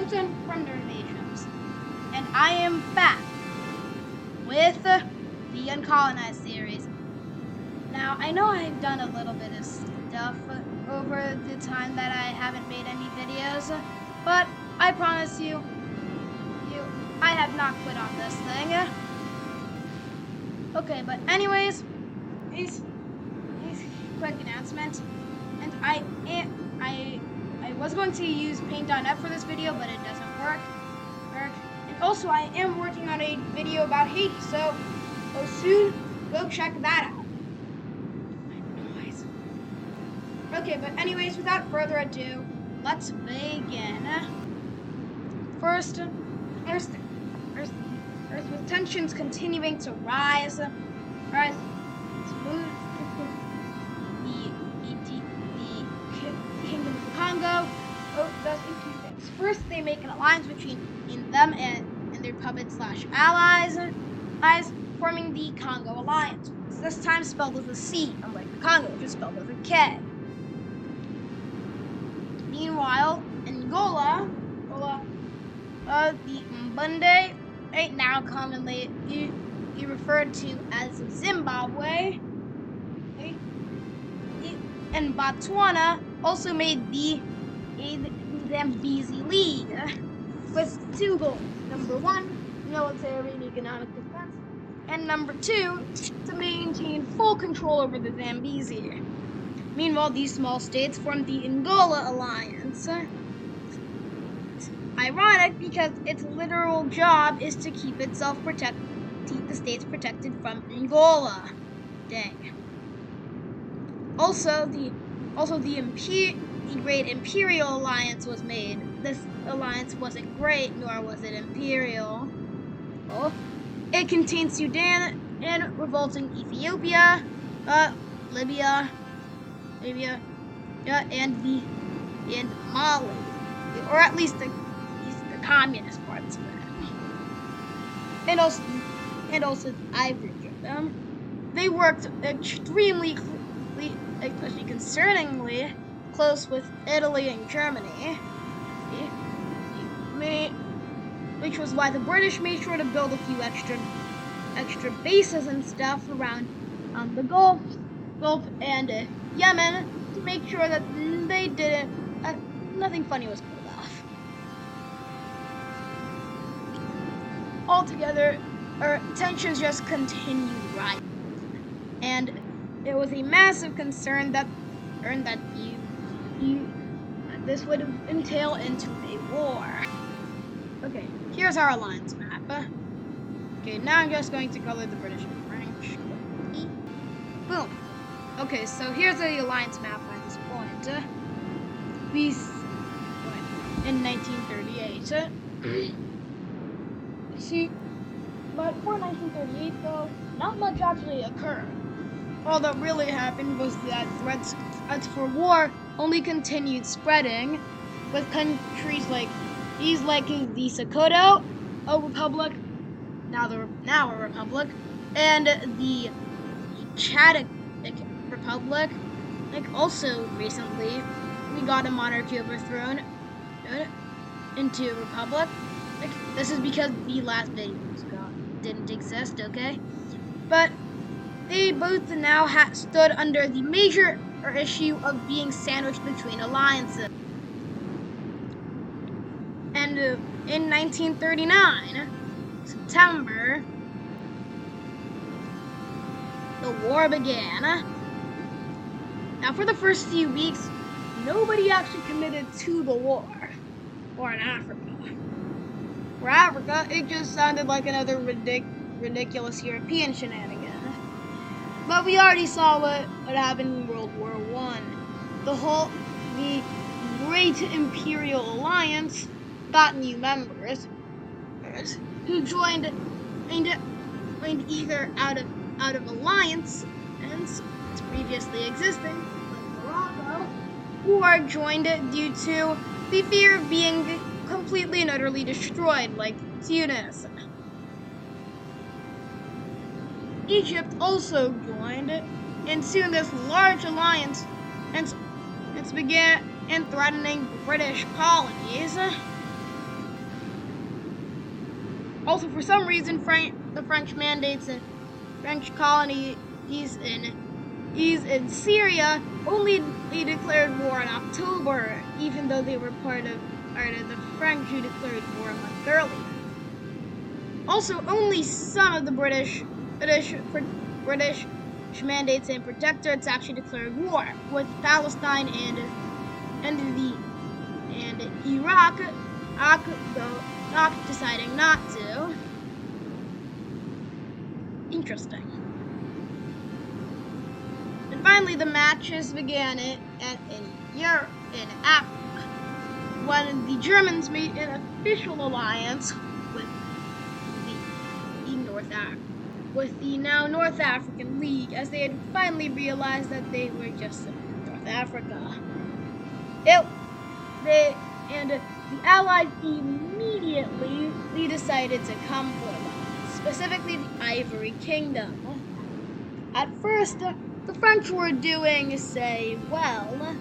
returned from their invasions, and I am back with the Uncolonized series. Now, I know I've done a little bit of stuff over the time that I haven't made any videos, but I promise you, I have not quit on this thing. Okay, but anyways, here's quick announcement, and I was going to use paint.net for this video, but it doesn't work. And also, I am working on a video about Haiti, so soon go check that out. Okay, but anyways, without further ado, let's begin. First, with tensions continuing to rise, the Kingdom of Congo does two things. First, they make an alliance between them and their puppet/allies, forming the Congo Alliance. It's this time spelled with a C, unlike the Congo, which is spelled with a K. Meanwhile, Angola, the Mbunde, now commonly referred to as Zimbabwe, and Botswana also made the Zambezi League with two goals. Number one, military and economic defense, and number two, to maintain full control over the Zambezi. Meanwhile, these small states formed the Angola Alliance. Ironic, because its literal job is to keep the states protected from Angola. Dang. Also, the Great Imperial Alliance was made. This alliance wasn't great, nor was it imperial. It contained Sudan and revolting Ethiopia, Libya, and Mali, or at least the communist parts of it, and also Ivory. They worked extremely, especially concerningly, close with Italy and Germany, which was why the British made sure to build a few extra bases and stuff around the Gulf and Yemen to make sure that they nothing funny was pulled off. Altogether, tensions just continued rising, and it was a massive concern that this would entail into a war. Okay, here's our alliance map. Okay, now I'm just going to color the British and French. Boom. Okay, so here's the alliance map by this point. In 1938. See, but for 1938 though, not much actually occurred. All that really happened was that threats for war only continued spreading, with countries like the Sokoto, a republic, now a republic, and the Chad Republic. Also recently, we got a monarchy overthrown into a republic. This is because the last video didn't exist, okay? But they both now stood under the major issue of being sandwiched between alliances. And in 1939, September, the war began. Now, for the first few weeks, nobody actually committed to the war, or in Africa. For Africa, it just sounded like another ridiculous European shenanigan. But we already saw what happened in World War I. The Great Imperial Alliance got new members who joined either out of alliance and previously existing, like Morocco, or joined due to the fear of being completely and utterly destroyed, like Tunis. Egypt also joined, and soon this large alliance began threatening British colonies. Also, for some reason, the French mandates and French colonies in Syria only declared war in October, even though they were part of the French who declared war a month earlier. Also, only some of the British mandates and protectorates actually declared war, with Palestine and Iraq deciding not to. Interesting. And finally, the matches began in Africa, when the Germans made an official alliance with the now North African League, as they had finally realized that they were just North Africa. The Allies immediately decided to come for them, specifically the Ivory Kingdom. At first, the French were doing well,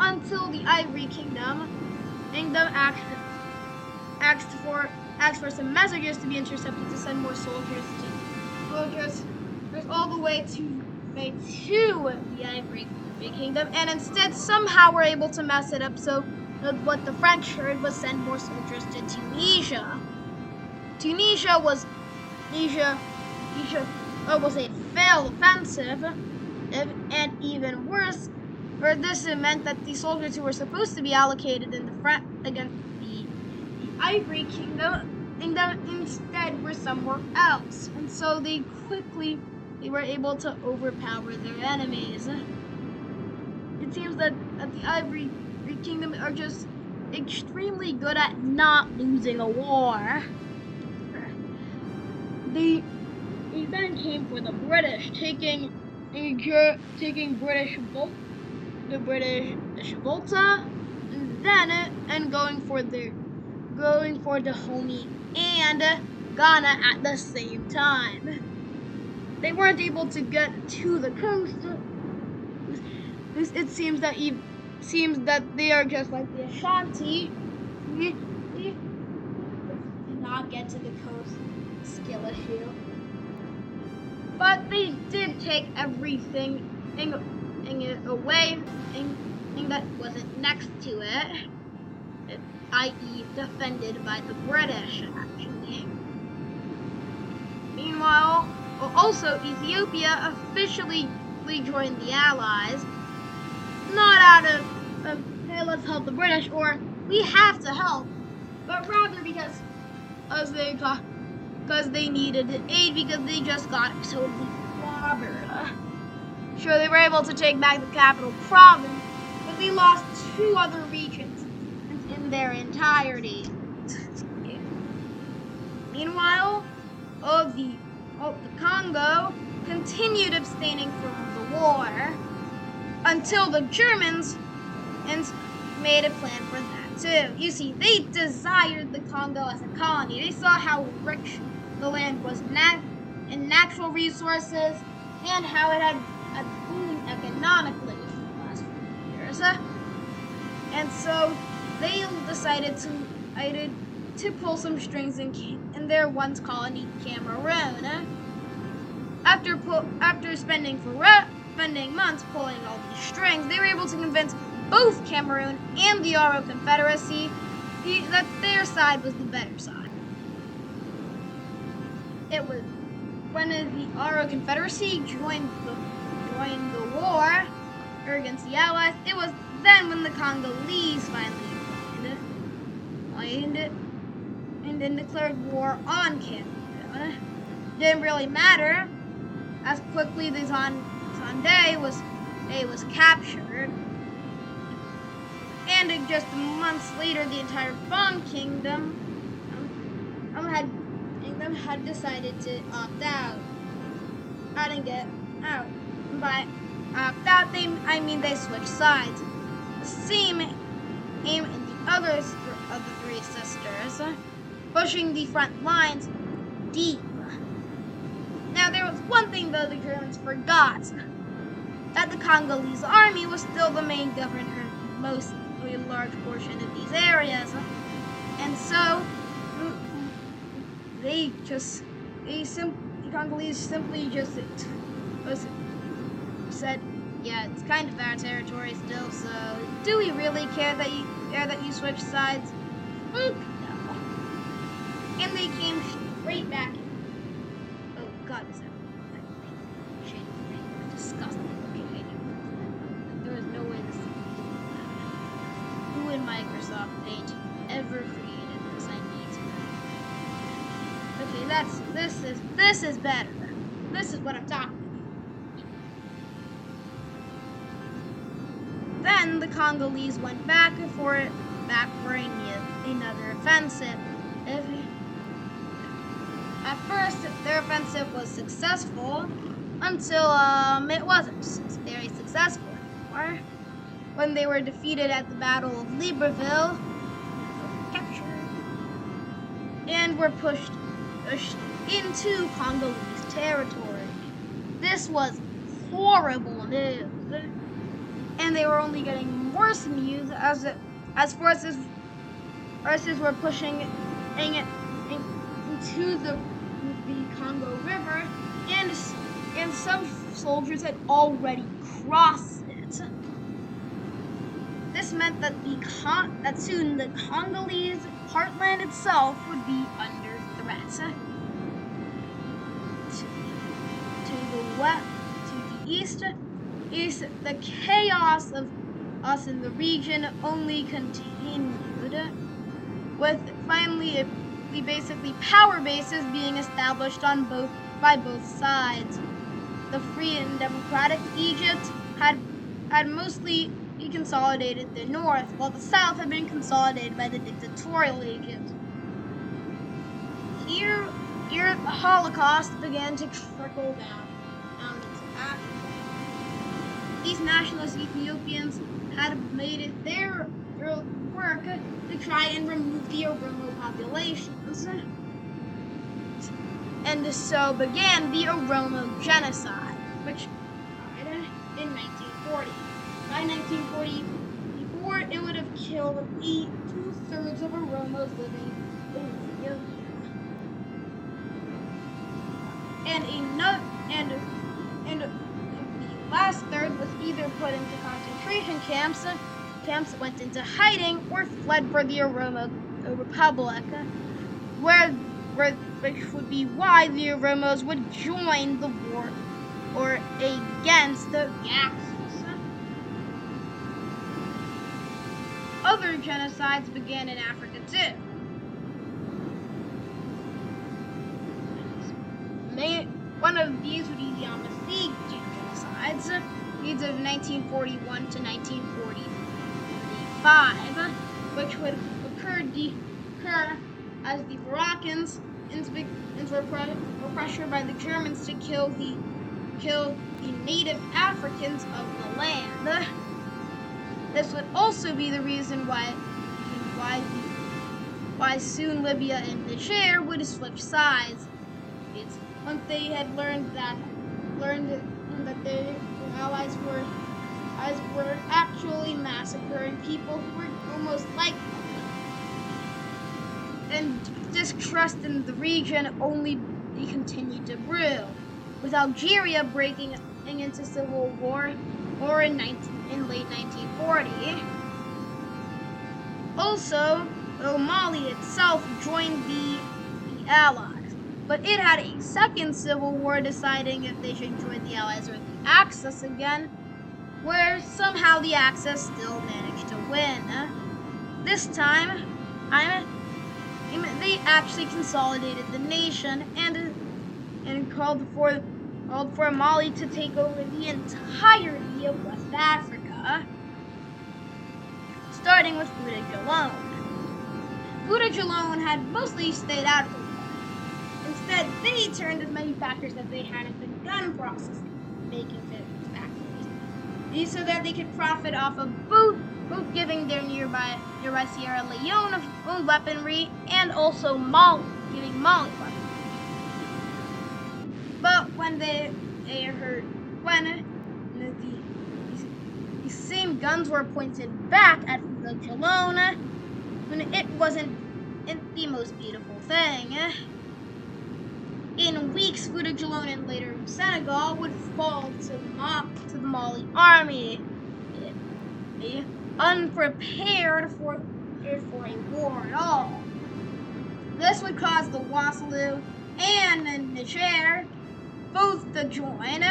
until the Ivory Kingdom asked for some messages to be intercepted to send more soldiers all the way to the Ivory Kingdom, and instead somehow were able to mess it up. So what the French heard was send more soldiers to Tunisia. Tunisia was a failed offensive, and even worse, for this it meant that the soldiers who were supposed to be allocated in the front against the Ivory Kingdom instead were somewhere else, and so they were able to overpower their enemies. It seems that the Ivory Kingdom are just extremely good at not losing a war. They then came for the British, taking British Volta, and going for Dahomey and Ghana at the same time. They weren't able to get to the coast. It seems that they are just like the Ashanti. They did not get to the coast. Skill issue. But they did take everything away that wasn't next to it, i.e. defended by the British, actually. Meanwhile, also Ethiopia officially joined the Allies, not out of hey, let's help the British, or we have to help, but rather because they needed aid, because they just got totally clobbered. Sure, they were able to take back the capital province, but they lost 2 other regions in their entirety. Meanwhile, the Congo continued abstaining from the war until the Germans made a plan for that too. You see, they desired the Congo as a colony. They saw how rich the land was in natural resources and how it had boomed economically for the last few years. And so they decided to pull some strings in their once colony, Cameroon. After spending months pulling all these strings, they were able to convince both Cameroon and the Oro Confederacy that their side was the better side. It was when the Oro Confederacy joined the war against the Allies. It was then when the Congolese finally joined and then declared war on Cameroon. Didn't really matter, as quickly the Zonde was captured, and just months later, the entire Bon Kingdom had decided to opt out. I didn't get out. By opt out, they switched sides. The same aim in the others of the 3 sisters, pushing the front lines deep. Now, there was one thing though the Germans forgot: that the Congolese army was still the main governor of a large portion of these areas, and so the Congolese simply just said, yeah, it's kind of our territory still, so do we really care that you switch sides? No. And they came straight back. Oh God, is that shady thing? Disgusting. Okay, there is no way this. Who in Microsoft Paint ever created this? I need to know. Okay, this is better. This is what I'm talking about. Then the Congolese went back for another offensive. At first, their offensive was successful until it wasn't very successful anymore. When they were defeated at the Battle of Libreville, captured, and were pushed into Congolese territory. This was horrible news. And they were only getting worse news as forces were pushing into the Congo River, and some soldiers had already crossed it. This meant that soon the Congolese heartland itself would be under threat. To the west, to the east, the chaos of us in the region only continued, with finally basically power bases being established by both sides. The free and democratic Egypt had mostly consolidated the north, while the south had been consolidated by the dictatorial Egypt. Here the Holocaust began to trickle down into Africa. These nationalist Ethiopians had made it their work to try and remove the Oromo populations. And so began the Oromo genocide, which started in 1940. By 1944, it would have killed 2/3 of Oromos living in Ethiopia. And the last third was either put into concentration camps that went into hiding, or fled for the Oromo Republic, which would be why the Oromos would join the war or against the Axis. Other genocides began in Africa too. One of these would be the Amazigh genocides, these of 1941 to 1945, which would occur as the Moroccans were pressured by the Germans to kill the native Africans of the land. This would also be the reason why soon Libya and Niger would switch sides. It's once they had learned that their allies were actually massacring people who were almost like them. And distrust in the region only continued to brew, with Algeria breaking into civil war in late 1940. Also, Mali itself joined the Allies, but it had a second civil war deciding if they should join the Allies or the Axis again, where somehow the Axis still managed to win. This time, they actually consolidated the nation and called for Mali to take over the entirety of West Africa, starting with Boudeh-Jalone. Boudeh-Jalone had mostly stayed out of the war. Instead, they turned as many factors as they had at the gun processing, making factories, so that they could profit off of both giving their nearby Sierra Leone own weaponry, and also giving Mali weaponry. But when the same guns were pointed back at Boudeh-Jalone, when it wasn't the most beautiful thing. In weeks, footage alone and later Senegal would fall to the Mali army, unprepared for a war at all. This would cause the Wasallu and the Niger both to join,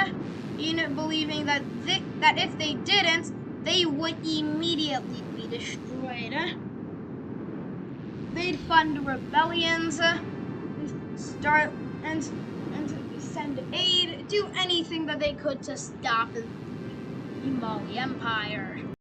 believing that if they didn't, they would immediately be destroyed. They'd fund rebellions, start and send aid, do anything that they could to stop the Mali Empire.